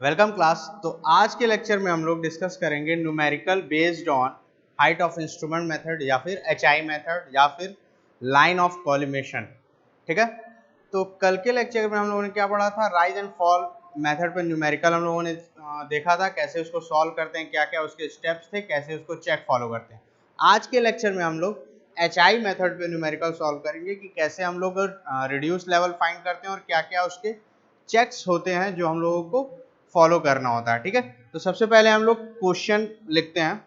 Welcome class. तो आज के लेक्चर में हम लोग डिस्कस करेंगे numerical based on height of instrument method या फिर एचआई मेथड या फिर लाइन ऑफ कॉलिमेशन। ठीक है, तो कल के लेक्चर में हम लोगों ने क्या पढ़ा था, राइज एंड फॉल मेथड पे न्यूमेरिकल हम लोगों ने देखा था कैसे उसको सॉल्व करते हैं, क्या क्या उसके स्टेप्स थे, कैसे उसको चेक फॉलो करते हैं। आज के लेक्चर में हम लोग एचआई मेथड पे न्यूमेरिकल सॉल्व करेंगे कि कैसे हम लोग रिड्यूस लेवल फाइंड करते हैं और क्या क्या उसके चेक्स होते हैं जो हम लोगों को फॉलो करना होता है। ठीक है, तो सबसे पहले हम लोग क्वेश्चन लिखते हैं।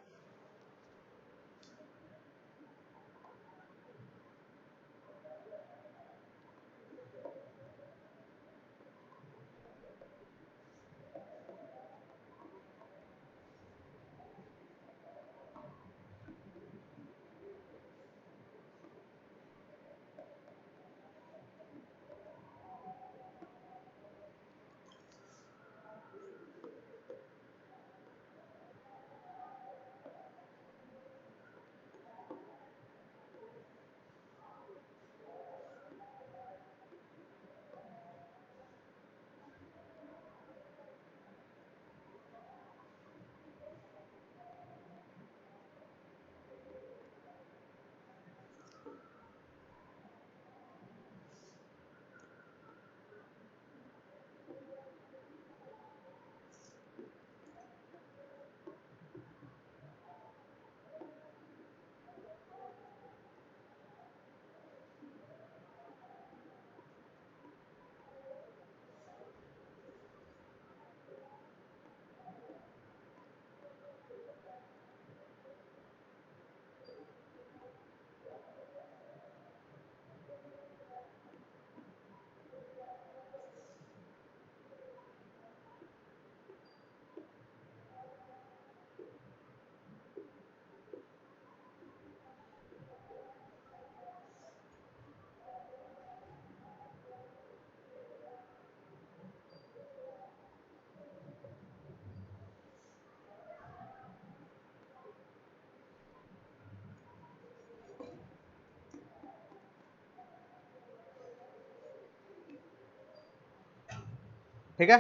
ठीक है,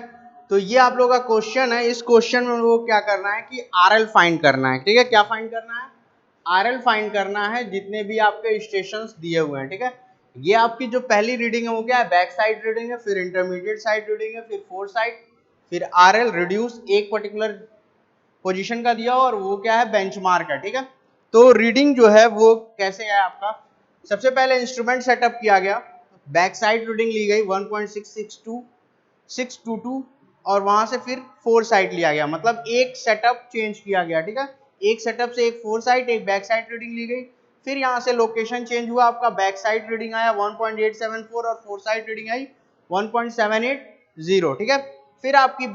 तो ये आप लोगों का क्वेश्चन है। इस क्वेश्चन में हम लोगों को क्या करना है कि आरएल फाइंड करना है। ठीक है, क्या फाइंड करना है? आरएल फाइंड करना है जितने भी आपके स्टेशंस दिए हुए हैं। ठीक है, ये आपकी जो पहली रीडिंग है वो क्या है, बैक साइड रीडिंग है, फिर इंटरमीडिएट साइड रीडिंग है, फिर फोर साइड, फिर आरएल रिड्यूस एक पर्टिकुलर पोजीशन का दिया और वो क्या है, बेंचमार्क है। ठीक है, तो रीडिंग जो है वो कैसे है आपका, सबसे पहले इंस्ट्रूमेंट सेटअप किया गया, बैक साइड रीडिंग ली गई 1.622 और वहां से फिर फोर साइड लिया गया, मतलब एक सेटअप चेंज किया गया। ठीक है, एक सेटअप से एक फोर साइड एक बैक साइड रीडिंग ली गई, फिर यहाँ से लोकेशन चेंज हुआ, आपका बैक साइड रीडिंग आया 1.874 और फोर साइड रीडिंग आई 1.780। ठीक है, फिर आपकी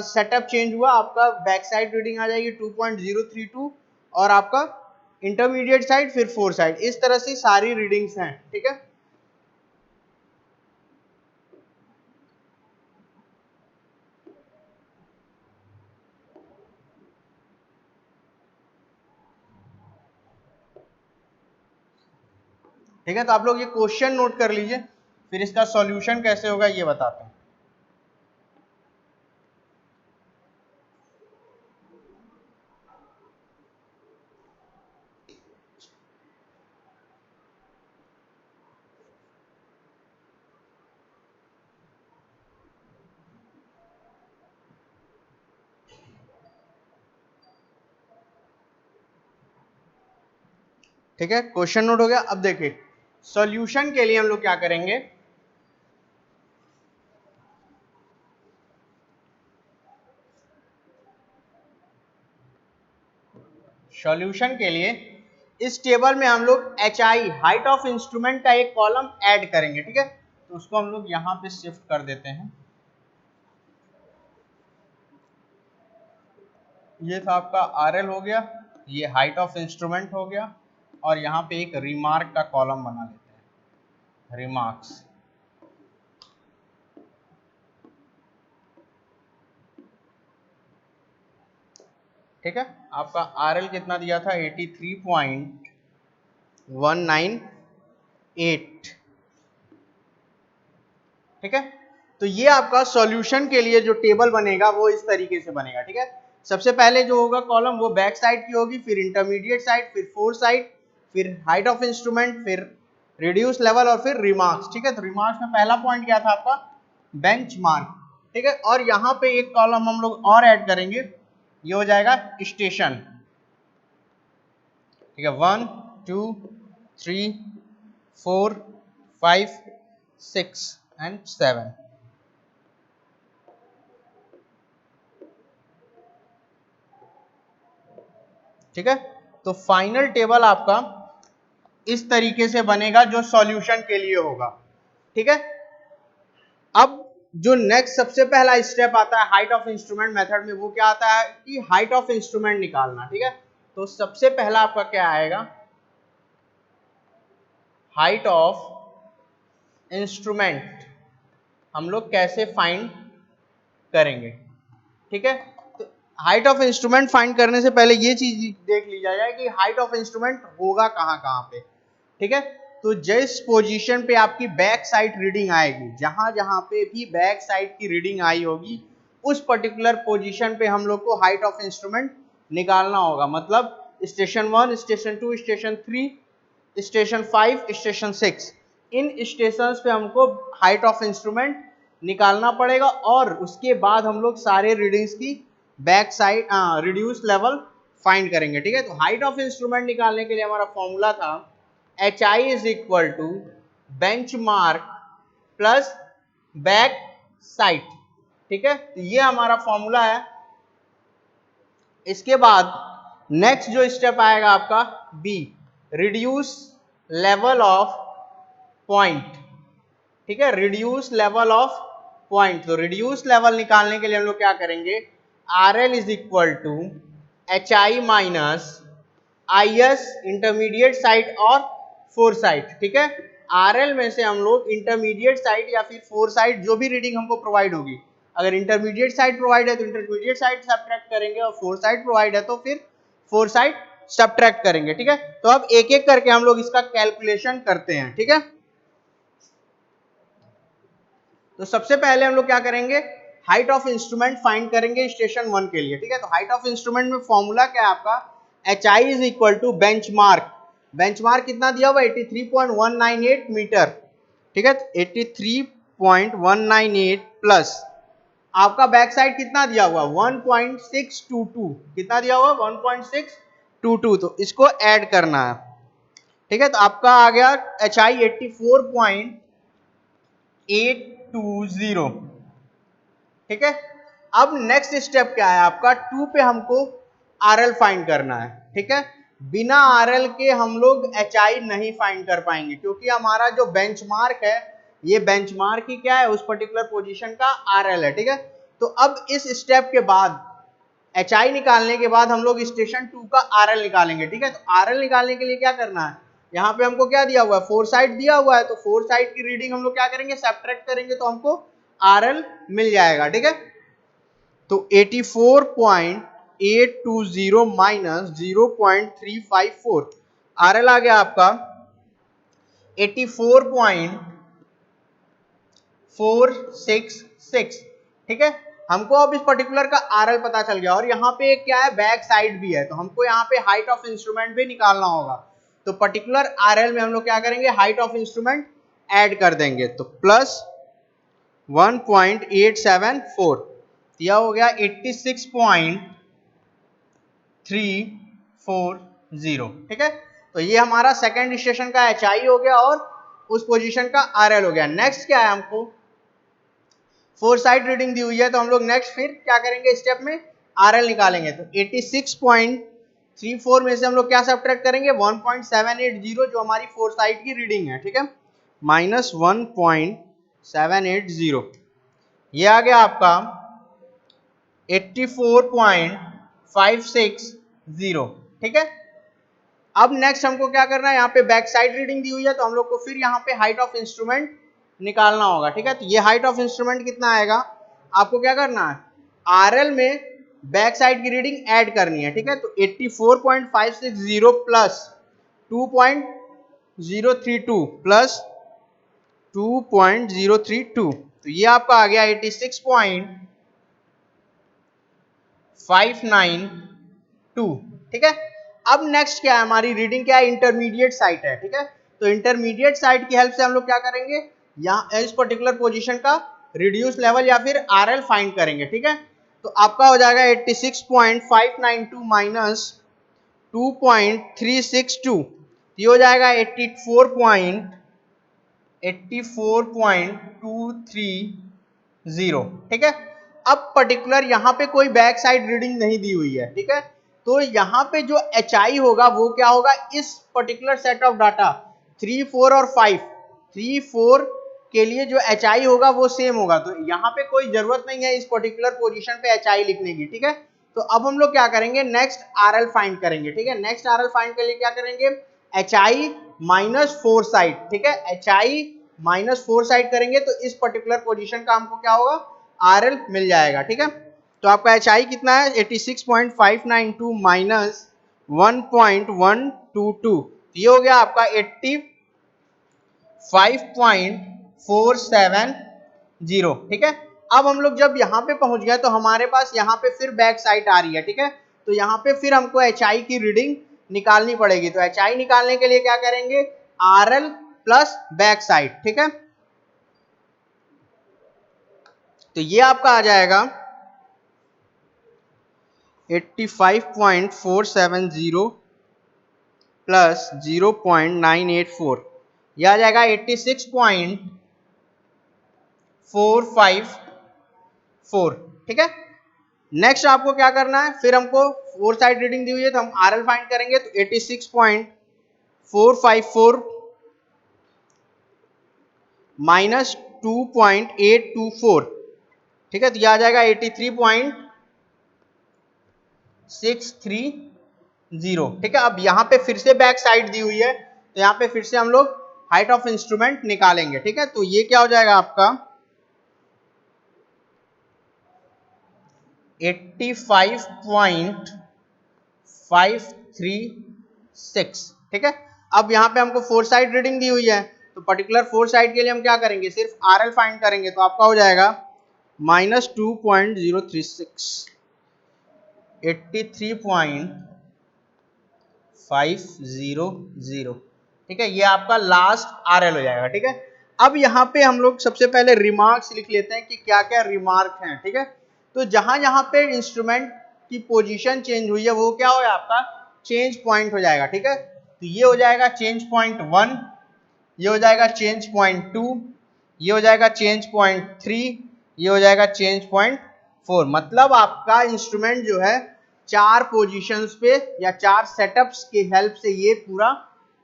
सेटअप चेंज हुआ, आपका बैक साइड रीडिंग आ जाएगी 2.032 और आपका इंटरमीडिएट साइड फिर फोर साइड, इस तरह से सारी रीडिंग्स हैं। ठीक है, ठीक है, तो आप लोग ये क्वेश्चन नोट कर लीजिए, फिर इसका सॉल्यूशन कैसे होगा ये बताते हैं। ठीक है, क्वेश्चन नोट हो गया। अब देखिए सॉल्यूशन के लिए हम लोग क्या करेंगे, सॉल्यूशन के लिए इस टेबल में हम लोग H I height of instrument का एक कॉलम ऐड करेंगे। ठीक है, तो उसको हम लोग यहाँ पे शिफ्ट कर देते हैं। ये था आपका आर एल हो गया, ये हाइट ऑफ इंस्ट्रूमेंट हो गया, और यहाँ पे एक रिमार्क का कॉलम बना लेते हैं, रिमार्क्स। ठीक है, आपका आर एल कितना दिया था, 83.198। ठीक है, तो ये आपका सॉल्यूशन के लिए जो टेबल बनेगा वो इस तरीके से बनेगा, ठीक है। सबसे पहले जो होगा कॉलम वो बैक साइड की होगी, फिर इंटरमीडिएट साइड, फिर फोर साइड, फिर हाइट ऑफ इंस्ट्रूमेंट, फिर रिड्यूस लेवल और फिर रिमार्क्स, ठीक है। तो रिमार्क्स में पहला पॉइंट क्या था आपका, बेंचमार्क, ठीक है। और यहाँ पे एक कॉलम हम लोग और ऐड करेंगे, ये हो जाएगा स्टेशन, ठीक है। 1 2 3 4 5 6 एंड 7, ठीक है। तो फाइनल टेबल आपका इस तरीके से बनेगा जो सॉल्यूशन के लिए होगा, ठीक है। अब जो नेक्स्ट सबसे पहला स्टेप आता है हाइट ऑफ इंस्ट्रूमेंट मेथड में, वो क्या आता है कि हाइट ऑफ इंस्ट्रूमेंट निकालना, ठीक है। तो सबसे पहला आपका क्या आएगा, हाइट ऑफ इंस्ट्रूमेंट हम लोग कैसे फाइंड करेंगे, ठीक है। तो हाइट ऑफ इंस्ट्रूमेंट फाइंड करने से पहले ये चीज देख ली जाए कि हाइट ऑफ इंस्ट्रूमेंट होगा कहाँ कहाँ पे, ठीक है। तो जिस पोजीशन पे आपकी बैक साइड रीडिंग आएगी, जहां जहां पे भी बैक साइड की रीडिंग आई होगी, उस पर्टिकुलर पोजीशन पे हम लोग को हाइट ऑफ इंस्ट्रूमेंट निकालना होगा। मतलब station 1, station 2, station 3, station 5, station 6, इन स्टेशंस पे हमको हाइट ऑफ इंस्ट्रूमेंट निकालना पड़ेगा और उसके बाद हम लोग सारे रीडिंग्स की back side reduce level find करेंगे, ठीक है। तो हाइट ऑफ इंस्ट्रूमेंट निकालने के लिए हमारा फॉर्मूला था HI is equal to benchmark plus back side, ठीक है। तो ये हमारा फॉर्मूला है। इसके बाद नेक्स्ट जो स्टेप आएगा आपका b, reduce level of point, ठीक है, रिड्यूस लेवल ऑफ पॉइंट। तो रिड्यूस लेवल निकालने के लिए हम लोग क्या करेंगे, RL is equal to HI minus IS intermediate side और फोर साइड, ठीक है। RL में से हम लोग इंटरमीडिएट साइड या फिर फोर साइड जो भी रीडिंग हमको प्रोवाइड होगी, अगर इंटरमीडिएट साइड प्रोवाइड है तो इंटरमीडिएट साइड सब्ट्रैक्ट करेंगे और फोर साइड प्रोवाइड है तो फिर फोर साइड सब्ट्रैक्ट करेंगे, ठीक है। तो अब एक एक करके हम लोग इसका कैलकुलेशन करते हैं, ठीक है। तो सबसे पहले हम लोग क्या करेंगे, हाइट ऑफ इंस्ट्रूमेंट फाइंड करेंगे स्टेशन 1 के लिए, ठीक है। तो हाइट ऑफ इंस्ट्रूमेंट में फॉर्मूला क्या है आपका, HI is equal to benchmark, benchmark कितना दिया हुआ 83.198 मीटर, ठीक है। 83.198 प्लस आपका बैक साइड कितना दिया हुआ 1.622, कितना दिया हुआ 1.622, तो इसको ऐड करना है, ठीक है। तो आपका आ गया HI 84.820, ठीक है। अब नेक्स्ट स्टेप क्या है आपका, 2 पे हमको RL फाइंड करना है, ठीक है। बिना RL के हम लोग HI नहीं फाइंड कर पाएंगे क्योंकि हमारा जो बेंचमार्क है ये बेंचमार्क ही क्या है उस पर्टिकुलर पोजीशन का RL है, ठीक है। तो अब इस स्टेप के बाद HI निकालने के बाद हम लोग स्टेशन 2 का RL निकालेंगे, ठीक है। तो RL निकालने के लिए क्या करना है, यहाँ पे हमको क्या दिया हुआ है, फोर साइड दिया हुआ है, तो फोर साइड की रीडिंग हम लोग क्या करेंगे, सब्ट्रैक्ट करेंगे तो हमको RL मिल जाएगा, ठीक है। तो 84.820 माइनस 0.354, RL आ गया आपका 84.466, ठीक है। हमको अब इस पर्टिकुलर का RL पता चल गया और यहाँ पे क्या है, बैक साइड भी है, तो हमको यहाँ पे हाइट ऑफ इंस्ट्रूमेंट भी निकालना होगा। तो पर्टिकुलर RL में हम लोग क्या करेंगे, हाइट ऑफ इंस्ट्रूमेंट ऐड कर देंगे, तो प्लस 1.874, यह हो गया 86.340, ठीक है। तो ये हमारा सेकंड स्टेशन का HI हो गया और उस पोजीशन का RL हो गया। नेक्स्ट क्या है, हमको फोर साइड रीडिंग दी हुई है तो हम लोग नेक्स्ट फिर क्या करेंगे, स्टेप में RL निकालेंगे। तो 86.34 में से हम लोग क्या सब्ट्रैक्ट करेंगे, 1.780 जो हमारी फोर साइड की रीडिंग है, ठीक है, माइनस 1.780, ये आ गया आपका 84.560, ठीक है। अब नेक्स्ट हमको क्या करना है, यहाँ पे बैक साइड रीडिंग दी हुई है तो हम लोग को फिर यहाँ पे हाइट ऑफ इंस्ट्रूमेंट निकालना होगा, ठीक है। तो ये हाइट ऑफ इंस्ट्रूमेंट कितना आएगा, आपको क्या करना है, RL में बैक साइड की रीडिंग ऐड करनी है, ठीक है। तो 84.560 प्लस 2.032 प्लस 2.032, तो ये आपका आ गया 86.592। ठीक है। अब नेक्स्ट क्या है, हमारी रीडिंग क्या है, इंटरमीडिएट साइट है। ठीक है, तो इंटरमीडिएट साइट की हेल्प से हम लोग क्या करेंगे, यहाँ इस पर्टिकुलर पोजीशन का रिड्यूस लेवल या फिर आरएल फाइंड करेंगे। ठीक है, तो आपका हो जाएगा 86.592 माइनस 2.362, ये हो जाएगा 84.230। ठीक है, अब पर्टिकुलर यहाँ पे कोई बैक साइड रीडिंग नहीं दी हुई है। ठीक है, तो यहाँ पे जो एच आई होगा वो क्या होगा, इस पर्टिकुलर सेट ऑफ डाटा 3, 4 और 5, 3, 4 के लिए जो एच आई होगा वो सेम होगा। तो यहाँ पे कोई जरूरत नहीं है इस पर्टिकुलर पोजीशन पे एच आई लिखने की। ठीक है, तो अब हम लोग क्या करेंगे, नेक्स्ट आर एल फाइंड करेंगे। ठीक है, नेक्स्ट आर एल फाइंड के लिए क्या करेंगे, एच आई माइनस 4 साइड। ठीक है, एच आई माइनस 4 साइड करेंगे तो इस पर्टिकुलर पोजीशन का हमको क्या होगा, आर एल मिल जाएगा। ठीक है, तो आपका एच आई कितना है, 86.592 माइनस 1.122, ये हो गया आपका 85.470। ठीक है, अब हम लोग जब यहाँ पे पहुंच गए तो हमारे पास यहाँ पे फिर बैक साइड आ रही है। ठीक है, तो यहाँ पे फिर हमको एच आई की रीडिंग निकालनी पड़ेगी। तो एच आई निकालने के लिए क्या करेंगे, R L plus back side. ठीक है, तो ये आपका आ जाएगा 85.470 प्लस 0.984, यह आ जाएगा 86.454। ठीक है, नेक्स्ट आपको क्या करना है, फिर हमको 4 साइड रीडिंग दी हुई है तो हम आर एल फाइंड करेंगे। तो 86.454 माइनस 2.824। ठीक है, तो यह आ जाएगा 83.630। ठीक है, अब यहाँ पे फिर से बैक साइड दी हुई है तो यहाँ पे फिर से हम लोग हाइट ऑफ इंस्ट्रूमेंट निकालेंगे। ठीक है, तो ये क्या हो जाएगा आपका 85.536। ठीक है, अब यहाँ पे हमको 4 साइड रीडिंग दी हुई है तो पर्टिकुलर 4 साइड के लिए हम क्या करेंगे, सिर्फ आर एल फाइंड करेंगे। तो आपका हो जाएगा माइनस 2.036, 83.500। ठीक है, ये आपका लास्ट आर एल हो जाएगा। ठीक है, अब यहाँ पे हम लोग सबसे पहले रिमार्क्स लिख लेते हैं कि क्या क्या रिमार्क हैं। ठीक है, तो जहां जहां पे इंस्ट्रूमेंट की पोजीशन चेंज हुई है वो क्या हो आपका चेंज पॉइंट हो जाएगा। ठीक है, तो ये हो जाएगा चेंज पॉइंट 1, ये हो जाएगा चेंज पॉइंट 2, ये हो जाएगा चेंज पॉइंट 3, ये हो जाएगा चेंज पॉइंट 4। मतलब आपका इंस्ट्रूमेंट जो है 4 पोजीशंस पे या 4 सेटअप्स की हेल्प से ये पूरा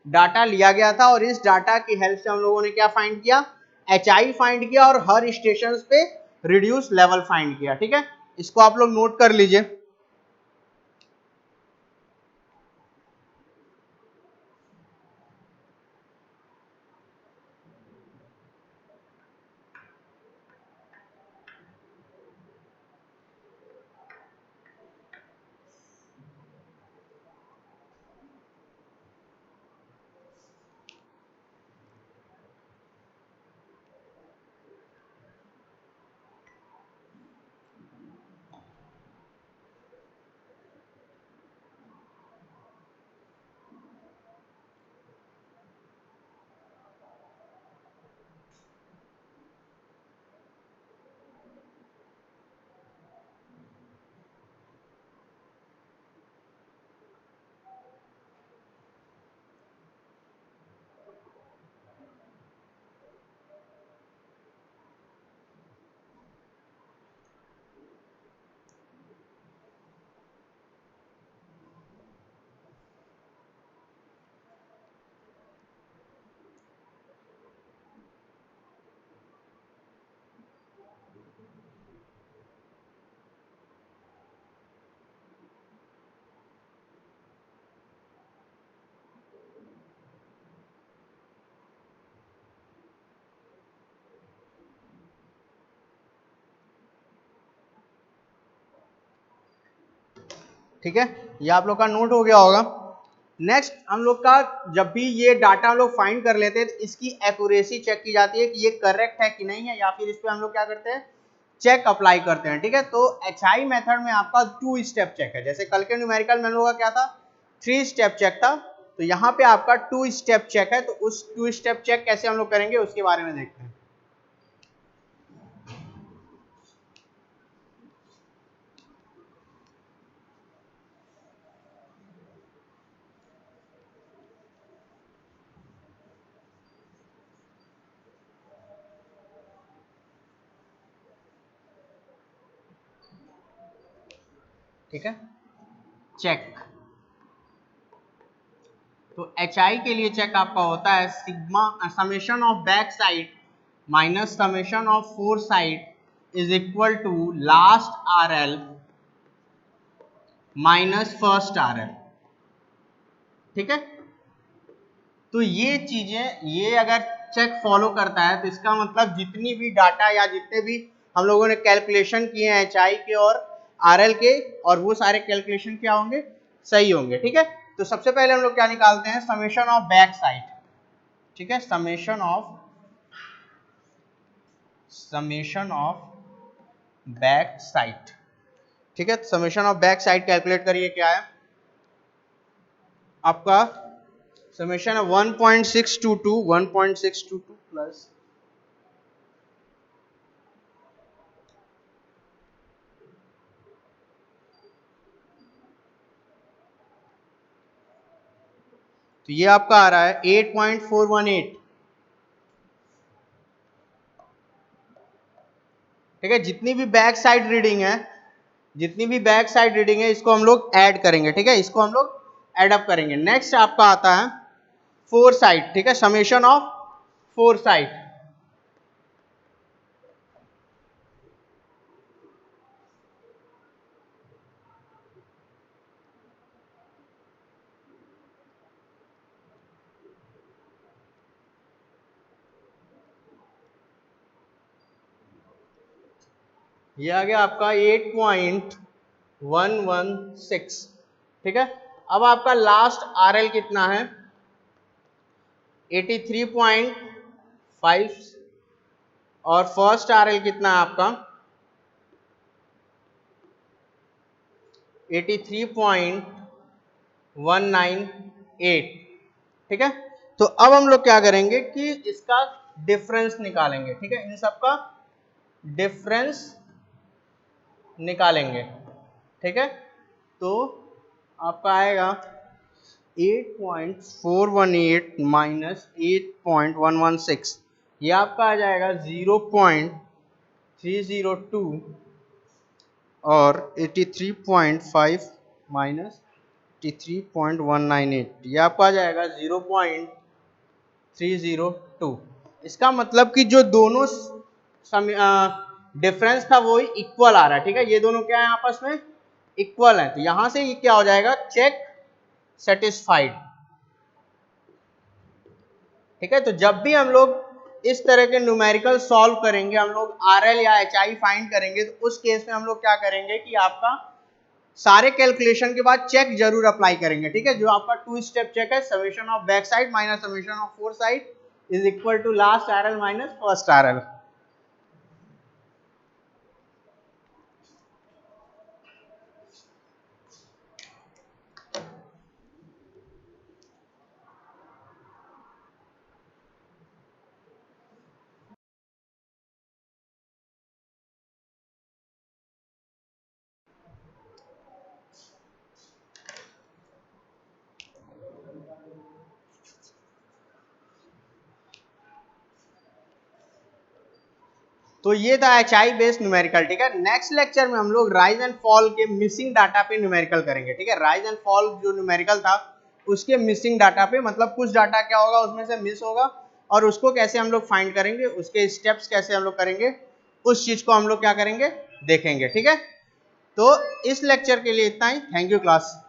डाटा लिया गया था और इस डाटा की हेल्प से हम लोगों ने क्या फाइंड किया, एच आई फाइंड किया और हर स्टेशन पे रिड्यूस लेवल फाइंड किया। ठीक है, इसको आप लोग नोट कर लीजिए। ठीक है, ये आप लोग का नोट हो गया होगा। नेक्स्ट हम लोग का जब भी ये डाटा हम लोग फाइंड कर लेते हैं तो इसकी एक्यूरेसी चेक की जाती है कि ये करेक्ट है कि नहीं है, या फिर इस पे हम लोग क्या करते हैं, चेक अप्लाई करते हैं। ठीक है, तो HI मेथड में आपका 2 स्टेप चेक है। जैसे कल के न्यूमेरिकल में हम लोग का क्या था, 3 स्टेप चेक था, तो यहाँ पे आपका 2 स्टेप चेक है। तो उस 2 स्टेप चेक कैसे हम लोग करेंगे उसके बारे में देखते हैं। ठीक है, चेक। तो HI के लिए चेक आपका होता है sigma summation of back side minus summation of fore side is equal to last RL minus first RL। ठीक है, तो ये चीजें, ये अगर चेक फॉलो करता है तो इसका मतलब जितनी भी डाटा या जितने भी हम लोगों ने कैलकुलेशन किए हैं HI के और RL के, और वो सारे कैलकुलेशन क्या होंगे, सही होंगे। ठीक है, तो सबसे पहले हम लोग क्या निकालते हैं, समेशन ऑफ बैक साइड। ठीक है, समेशन ऑफ बैक साइड। ठीक है, summation of back side calculate करिए, क्या है आपका समेशन है 1.622 प्लस तो ये आपका आ रहा है 8.418। ठीक है, जितनी भी बैक साइड रीडिंग है, इसको हम लोग ऐड करेंगे। ठीक है, इसको हम लोग ऐड अप करेंगे। नेक्स्ट आपका आता है फोर साइड। ठीक है, समेशन ऑफ फोर साइड। ये आ गया आपका 8.116। ठीक है, अब आपका लास्ट RL कितना है, 83.5, और फर्स्ट RL कितना है आपका 83.198। ठीक है, तो अब हम लोग क्या करेंगे कि इसका डिफरेंस निकालेंगे। ठीक है, इन सब का डिफरेंस निकालेंगे। ठीक है, तो आपका आएगा 8.418 माइनस 8.116, ये आपका आ जाएगा 0.302, और 83.5 माइनस 83.198, ये आपका आ जाएगा 0.302। इसका मतलब कि जो दोनों डिफरेंस था वो इक्वल आ रहा है। ठीक है, ये दोनों क्या है, आपस में इक्वल है, तो यहां से ये क्या हो जाएगा, चेक सेटिस्फाइड। ठीक है, तो जब भी हम लोग इस तरह के न्यूमेरिकल सॉल्व करेंगे, हम लोग RL या HI फाइंड करेंगे, तो उस केस में हम लोग क्या करेंगे कि आपका सारे कैलकुलेशन के बाद चेक जरूर अप्लाई करेंगे। ठीक है, जो आपका 2 स्टेप चेक है, summation of back side minus summation of fore side is equal to last RL minus first RL। तो ये था HI बेस्ड न्यूमेरिकल। ठीक है, नेक्स्ट लेक्चर में हम लोग राइज एंड फॉल के मिसिंग डाटा पे न्यूमेरिकल करेंगे। ठीक है, राइज एंड फॉल जो न्यूमेरिकल था उसके मिसिंग डाटा पे, मतलब कुछ डाटा क्या होगा उसमें से मिस होगा, और उसको कैसे हम लोग फाइंड करेंगे, उसके स्टेप्स कैसे हम लोग करेंगे, उस चीज को हम लोग क्या करेंगे, देखेंगे। ठीक है, तो इस लेक्चर के लिए इतना ही। Thank you class.